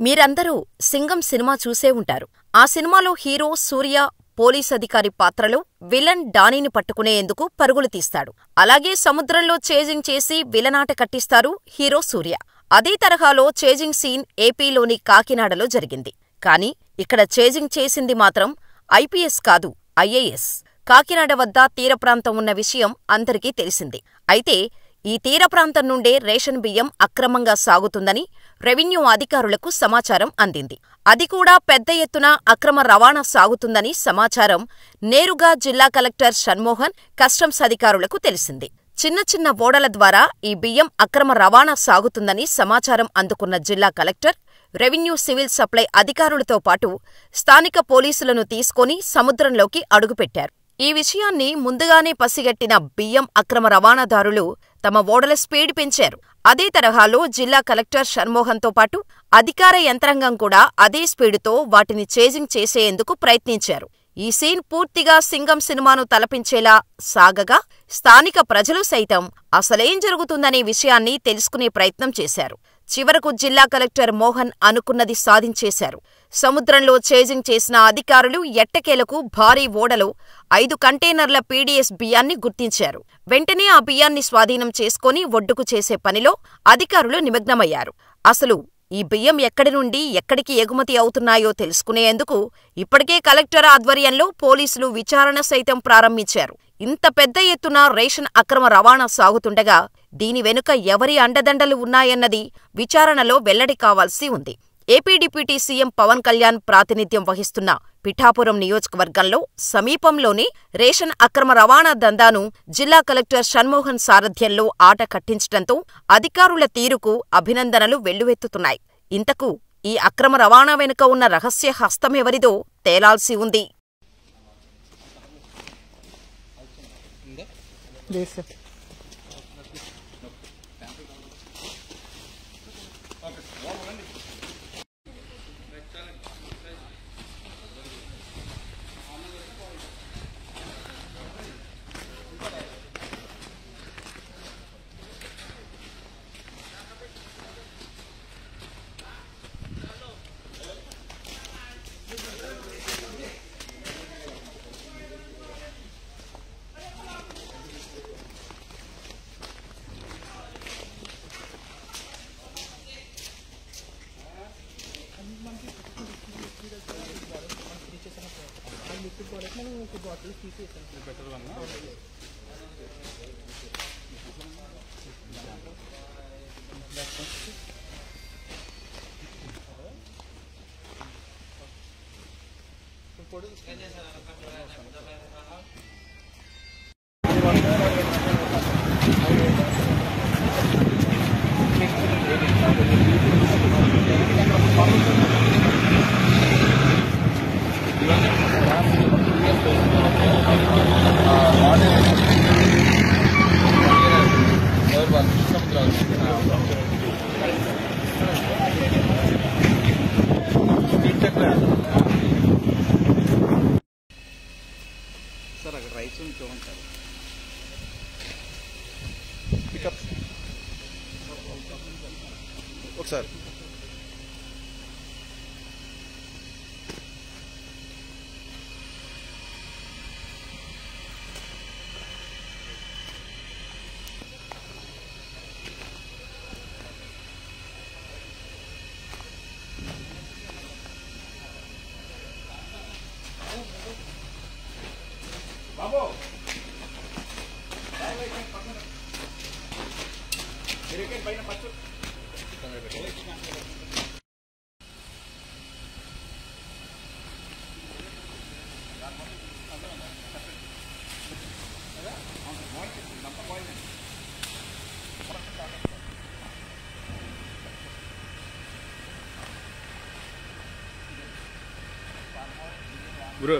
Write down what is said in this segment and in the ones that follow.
మీరందరూ సింగం సినిమా చూసే ఉంటారు. ఆ సినిమాలో హీరో సూర్య పోలీస్ అధికారి పాత్రలో విలన్ డానీని పట్టుకునేందుకు పరుగులు తీస్తాడు. అలాగే సముద్రంలో చేజింగ్ చేసి విలనాట కట్టిస్తారు హీరో సూర్య. అదే తరహాలో చేజింగ్ సీన్ ఏపీలోని కాకినాడలో జరిగింది. కానీ ఇక్కడ చేజింగ్ చేసింది మాత్రం ఐపీఎస్ కాదు, ఐఏఎస్. కాకినాడ వద్ద తీరప్రాంతం ఉన్న విషయం అందరికీ తెలిసిందే. అయితే ఈ తీరప్రాంతం నుండే రేషన్ బియ్యం అక్రమంగా సాగుతుందని రెవెన్యూ అధికారులకు సమాచారం అందింది. అది కూడా పెద్ద ఎత్తున అక్రమ రవాణా సాగుతుందని సమాచారం నేరుగా జిల్లా కలెక్టర్ షణ్మోహన్, కస్టమ్స్ అధికారులకు తెలిసింది. చిన్న చిన్న ఓడల ద్వారా ఈ బియ్యం అక్రమ రవాణా సాగుతుందని సమాచారం అందుకున్న జిల్లా కలెక్టర్, రెవెన్యూ సివిల్ సప్లై అధికారులతో పాటు స్థానిక పోలీసులను తీసుకొని సముద్రంలోకి అడుగుపెట్టారు. ఈ విషయాన్ని ముందుగానే పసిగట్టిన బియ్యం అక్రమ రవాణాదారులు తమ ఓడల స్పీడ్ పెంచారు. అదే తరహాలో జిల్లా కలెక్టర్ షణ్మోహన్తో పాటు అధికార యంత్రాంగం కూడా అదే స్పీడుతో వాటిని చేజింగ్ చేసేందుకు ప్రయత్నించారు. ఈ సీన్ పూర్తిగా సింగం సినిమాను తలపించేలా సాగగా స్థానిక ప్రజలు సైతం అసలేం జరుగుతుందనే విషయాన్ని తెలుసుకునే ప్రయత్నం చేశారు. చివరకు జిల్లా కలెక్టర్ మోహన్ అనుకున్నది సాధించేశారు. సముద్రంలో చేజింగ్ చేసిన అధికారులు ఎట్టకేలకు భారీ ఓడలో 5 కంటైనర్ల పీడీఎస్ బియ్యాన్ని గుర్తించారు. వెంటనే ఆ బియ్యాన్ని స్వాధీనం చేసుకుని ఒడ్డుకు చేసే పనిలో అధికారులు నిమగ్నమయ్యారు. అసలు ఈ బియ్యం ఎక్కడి నుండి ఎక్కడికి ఎగుమతి అవుతున్నాయో తెలుసుకునేందుకు ఇప్పటికే కలెక్టర్ ఆధ్వర్యంలో పోలీసులు విచారణ సైతం ప్రారంభించారు. ఇంత పెద్ద ఎత్తున రేషన్ అక్రమ రవాణా సాగుతుండగా దీని వెనుక ఎవరి అండదండలు ఉన్నాయన్నది విచారణలో వెల్లడి కావాల్సి ఉంది. AP deputy CM Pawan Kalyan ప్రాతినిధ్యం వహిస్తున్న పిఠాపురం నియోజకవర్గంలో సమీపంలోనే రేషన్ అక్రమ రవాణా దందాను జిల్లా కలెక్టర్ షణ్మోహన్ సారథ్యంలో ఆట కట్టించడంతో అధికారుల తీరుకు అభినందనలు వెల్లువెత్తుతున్నాయి. ఇంతకు ఈ అక్రమ రవాణా వెనుక ఉన్న రహస్య హస్తమెవరిదో తేలాల్సి ఉంది. సార్ అక్కడ రైస్ చూడండి పికప్ ఒకసారి బాబు పైన పచ్చు బ్రో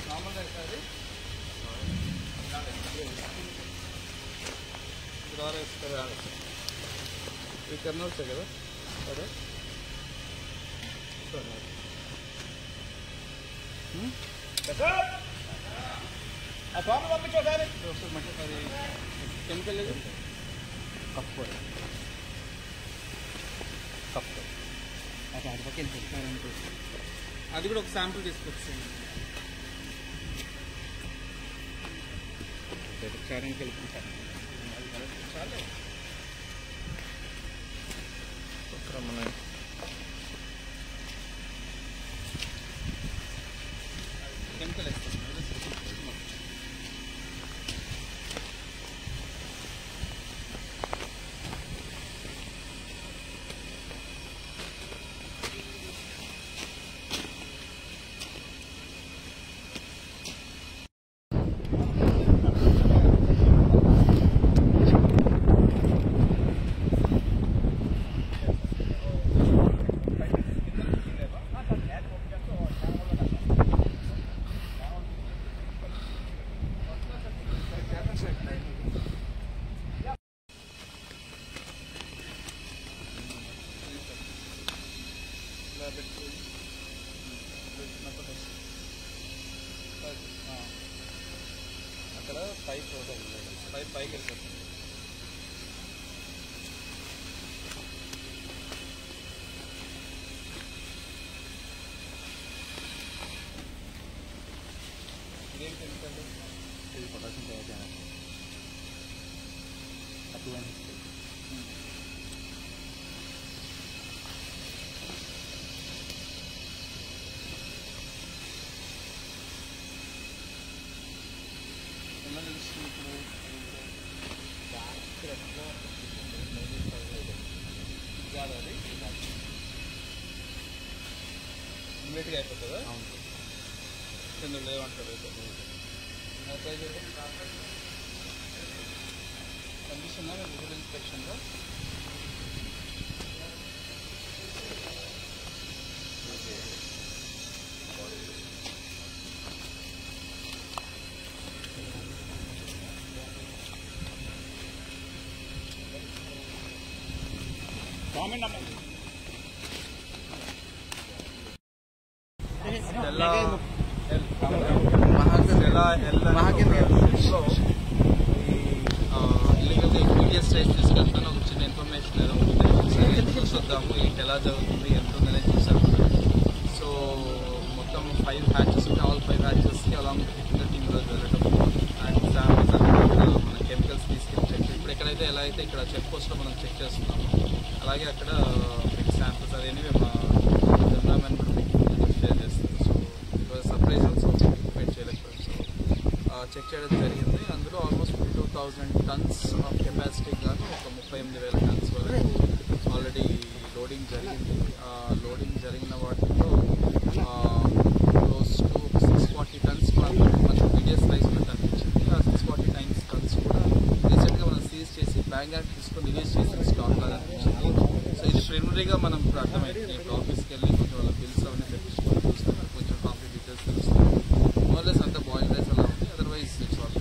నార్మల్గా కవర్ వేస్తారు ఇవి కర్నూలు వచ్చాయి కదా అదే ఆ ఫామ్ పంపించోసారి ఒకసారి మట్టి అది కెమికల్ కప్పు కప్పు అది అటుపక్క వెళ్ళిపోతారంటే అది కూడా ఒక శాంపుల్ తీసుకొచ్చేయండి చారానికి వెళ్ళిపోతారు కెమికల్ వేస్తాం అక్కడ పైప్ పైకి వెళ్ళిపోతుంది ఇదేం కెమికల్ ఇది పొటాషియం తయారు చేయాలి అటువంటి ఎలా తెలుస్తుంది ఇప్పుడు కాదు అది ఇమ్మీడియట్గా అయిపోతుందా అవును కింద లేవంటారు ట్రై చేద్దాం కనిపిస్తుందా మీకు విజువల్ ఇన్స్పెక్షన్లో కామెంట్ అమ్మ తీసుకెళ్తాను ఒక చిన్న ఇన్ఫర్మేషన్ చూద్దాము ఎలా జరుగుతుంది ఎంత ఉందనేది చూసాను సో మొత్తం 5 హ్యాచెస్ ఉంటే ఆల్ 5 హ్యాచెస్కి అలాంగ్ టెక్నికల్ టీమ్ రోజు వెళ్ళడం అండ్ శాంపిల్స్ మన కెమికల్స్ తీసుకెళ్ళి చెక్ ఇప్పుడు ఎక్కడైతే ఎలా అయితే ఇక్కడ చెక్ పోస్ట్లో మనం చెక్ చేస్తున్నాము అలాగే అక్కడ మీకు శాంపిల్స్ అదేమి మా కెమెరామెన్ కూడా మీకు షేర్ చేస్తారు so it surprise also wait చేయలేకపోయాం సో చెక్ చేయడం జరిగింది అందులో ఆల్మోస్ట్ 52,000 టన్స్ ఆఫ్ కెపాసిటీ గాను ఒక 38,000 టన్స్ వరకు ఆల్రెడీ లోడింగ్ జరిగింది లోడింగ్ జరిగిన వాటిలో క్లోజ్ టు 640 టన్స్ మనకు మీడియం సైజ్లో కనిపించింది ఆ 640 టన్స్ కూడా రీసెంట్గా మనం సీజ్ చేసి బ్యాంక్ యాక్ట్ తీసుకొని రిలీజ్ చేసిన స్టాక్ లాగా అనిపించింది సో ఇది ప్రిలిమినరీగా మనం ఇప్పుడు అర్థమైంది ఇప్పుడు ఆఫీస్కి వెళ్ళి కొంచెం వాళ్ళ బిల్స్ అవన్నీ తెప్పించుకొని చూస్తాం కొంచెం కాంప్లీట్ డీటెయిల్స్ తెలుస్తాం మోర్లెస్ అంతా బాయిల్ రైస్ అలా ఉంది అదర్వైజ్ ఇట్స్ ఆల్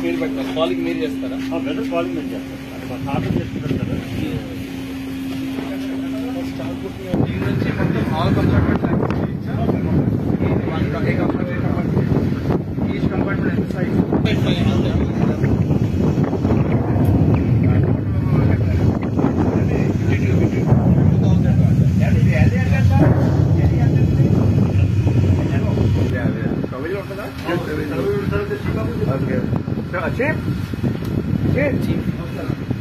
మీరు పెట్టారు, కాలింగ్ మీరు చేస్తారా? వెదర్ కాలింగ్ మేము చేస్తాం. అది మా తాత చేస్తున్నారు కదా. దీని నుంచి మొత్తం ఆల్ కంపార్ట్మెంట్ ఈచ్ కంపార్ట్మెంట్ ఎంత సైజ్? ఉంటుందా?